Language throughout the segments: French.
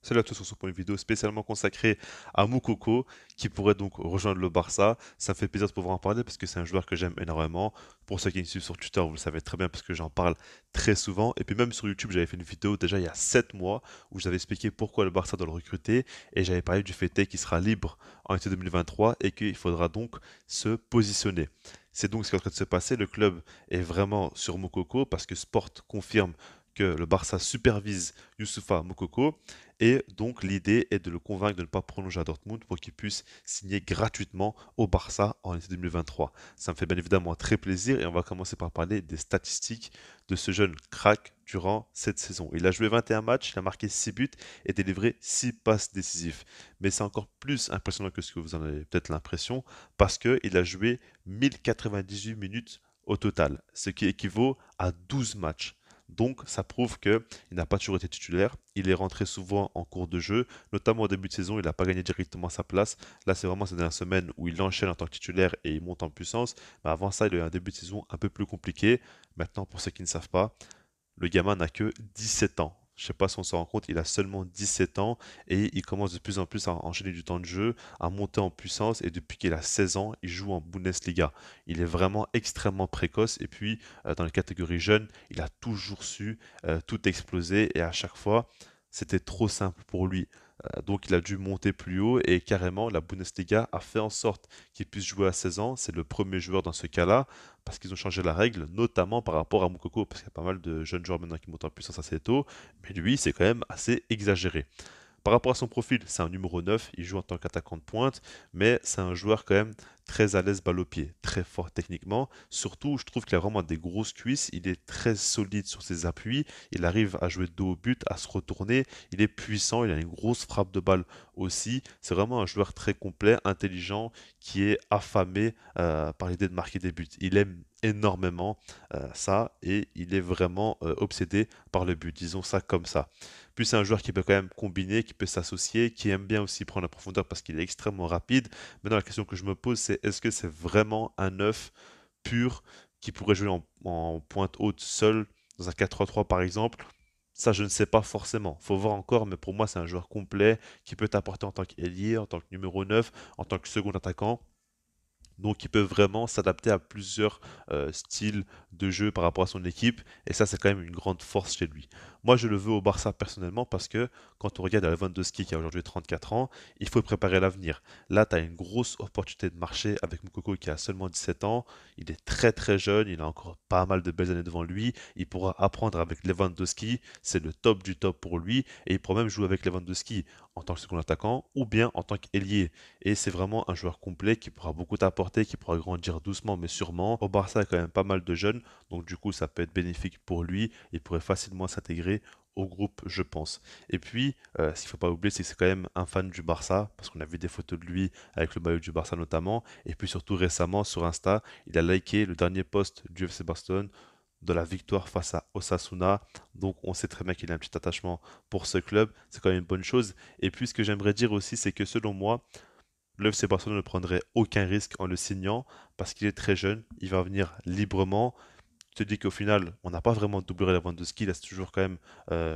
Salut à tous, on se retrouve pour une vidéo spécialement consacrée à Moukoko qui pourrait donc rejoindre le Barça. Ça me fait plaisir de pouvoir en parler parce que c'est un joueur que j'aime énormément. Pour ceux qui me suivent sur Twitter, vous le savez très bien parce que j'en parle très souvent. Et puis même sur YouTube, j'avais fait une vidéo déjà il y a 7 mois où j'avais expliqué pourquoi le Barça doit le recruter et j'avais parlé du fait qu'il sera libre en été 2023 et qu'il faudra donc se positionner. C'est donc ce qui est en train de se passer. Le club est vraiment sur Moukoko parce que Sport confirme que le Barça supervise Youssoufa Moukoko et donc l'idée est de le convaincre de ne pas prolonger à Dortmund pour qu'il puisse signer gratuitement au Barça en été 2023. Ça me fait bien évidemment très plaisir et on va commencer par parler des statistiques de ce jeune crack durant cette saison. Il a joué 21 matchs, il a marqué 6 buts et délivré 6 passes décisives. Mais c'est encore plus impressionnant que ce que vous en avez peut-être l'impression parce qu'il a joué 1098 minutes au total, ce qui équivaut à 12 matchs. Donc ça prouve qu'il n'a pas toujours été titulaire, il est rentré souvent en cours de jeu, notamment au début de saison, il n'a pas gagné directement sa place. Là, c'est vraiment ces dernières semaines où il enchaîne en tant que titulaire et il monte en puissance. Mais avant ça, il a eu un début de saison un peu plus compliqué. Maintenant, pour ceux qui ne savent pas, le gamin n'a que 17 ans. Je ne sais pas si on se rend compte, il a seulement 17 ans et il commence de plus en plus à enchaîner du temps de jeu, à monter en puissance et depuis qu'il a 16 ans, il joue en Bundesliga. Il est vraiment extrêmement précoce et puis dans les catégories jeunes, il a toujours su tout exploser et à chaque fois, c'était trop simple pour lui. Donc il a dû monter plus haut et carrément la Bundesliga a fait en sorte qu'il puisse jouer à 16 ans. C'est le premier joueur dans ce cas-là parce qu'ils ont changé la règle, notamment par rapport à Moukoko, parce qu'il y a pas mal de jeunes joueurs maintenant qui montent en puissance assez tôt, mais lui, c'est quand même assez exagéré. Par rapport à son profil, c'est un numéro 9, il joue en tant qu'attaquant de pointe, mais c'est un joueur quand même très à l'aise balle au pied, très fort techniquement. Surtout, je trouve qu'il a vraiment des grosses cuisses, il est très solide sur ses appuis, il arrive à jouer dos au but, à se retourner, il est puissant, il a une grosse frappe de balle aussi. C'est vraiment un joueur très complet, intelligent, qui est affamé par l'idée de marquer des buts. Il aime énormément ça et il est vraiment obsédé par le but, disons ça comme ça. Puis c'est un joueur qui peut quand même combiner, qui peut s'associer, qui aime bien aussi prendre la profondeur parce qu'il est extrêmement rapide. Maintenant, la question que je me pose, c'est est-ce que c'est vraiment un neuf pur qui pourrait jouer en pointe haute seul dans un 4-3-3 par exemple? Ça, je ne sais pas forcément. Faut voir encore, mais pour moi, c'est un joueur complet qui peut t'apporter en tant qu'ailier, en tant que numéro 9, en tant que second attaquant. Donc, il peut vraiment s'adapter à plusieurs styles de jeu par rapport à son équipe. Et ça, c'est quand même une grande force chez lui. Moi, je le veux au Barça personnellement parce que quand on regarde Lewandowski qui a aujourd'hui 34 ans, il faut préparer l'avenir. Là, tu as une grosse opportunité de marché avec Moukoko qui a seulement 17 ans. Il est très très jeune, il a encore pas mal de belles années devant lui. Il pourra apprendre avec Lewandowski, c'est le top du top pour lui. Et il pourra même jouer avec Lewandowski en tant que second attaquant ou bien en tant qu'ailier. Et c'est vraiment un joueur complet qui pourra beaucoup t'apporter, qui pourra grandir doucement mais sûrement. Au Barça, il y a quand même pas mal de jeunes, donc du coup, ça peut être bénéfique pour lui. Il pourrait facilement s'intégrer au groupe, je pense. Et puis, ce qu'il ne faut pas oublier, c'est que c'est quand même un fan du Barça, parce qu'on a vu des photos de lui avec le maillot du Barça notamment. Et puis surtout récemment, sur Insta, il a liké le dernier post du FC Barcelone de la victoire face à Osasuna. Donc on sait très bien qu'il a un petit attachement pour ce club. C'est quand même une bonne chose. Et puis ce que j'aimerais dire aussi, c'est que selon moi, le FC Barcelone ne prendrait aucun risque en le signant parce qu'il est très jeune, il va venir librement. Je te dis qu'au final, on n'a pas vraiment doublé Lewandowski, là c'est toujours quand même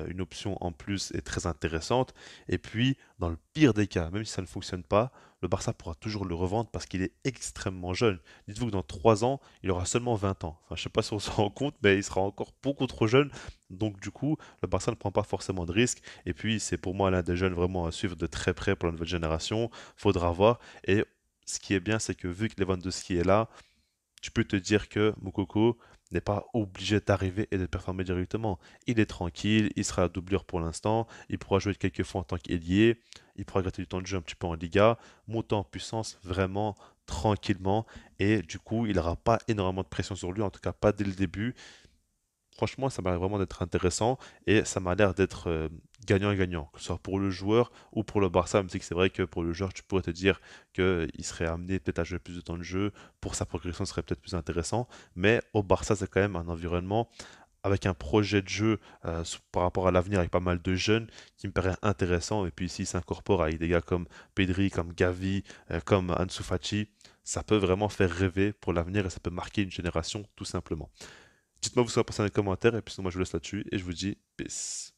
une option en plus et très intéressante. Et puis, dans le pire des cas, même si ça ne fonctionne pas, le Barça pourra toujours le revendre parce qu'il est extrêmement jeune. Dites-vous que dans 3 ans, il aura seulement 20 ans. Enfin, je ne sais pas si on se rend compte, mais il sera encore beaucoup trop jeune. Donc du coup, le Barça ne prend pas forcément de risques. Et puis, c'est pour moi l'un des jeunes vraiment à suivre de très près pour la nouvelle génération. Faudra voir. Et ce qui est bien, c'est que vu que Lewandowski est là, tu peux te dire que Moukoko n'est pas obligé d'arriver et de performer directement. Il est tranquille, il sera à doublure pour l'instant, il pourra jouer quelques fois en tant qu'ailier, il pourra gratter du temps de jeu un petit peu en Liga, monter en puissance vraiment tranquillement et du coup il n'aura pas énormément de pression sur lui, en tout cas pas dès le début. Franchement, ça m'a l'air vraiment d'être intéressant et ça m'a l'air d'être gagnant-gagnant, que ce soit pour le joueur ou pour le Barça, même si c'est vrai que pour le joueur, tu pourrais te dire qu'il serait amené peut-être à jouer plus de temps de jeu, pour sa progression, ce serait peut-être plus intéressant, mais au Barça, c'est quand même un environnement avec un projet de jeu par rapport à l'avenir avec pas mal de jeunes qui me paraît intéressant et puis s'il s'incorpore avec des gars comme Pedri, comme Gavi, comme Ansu Fati, ça peut vraiment faire rêver pour l'avenir et ça peut marquer une génération tout simplement. Dites-moi vous ce que vous pensez dans les commentaires et puis sinon moi je vous laisse là-dessus et je vous dis peace.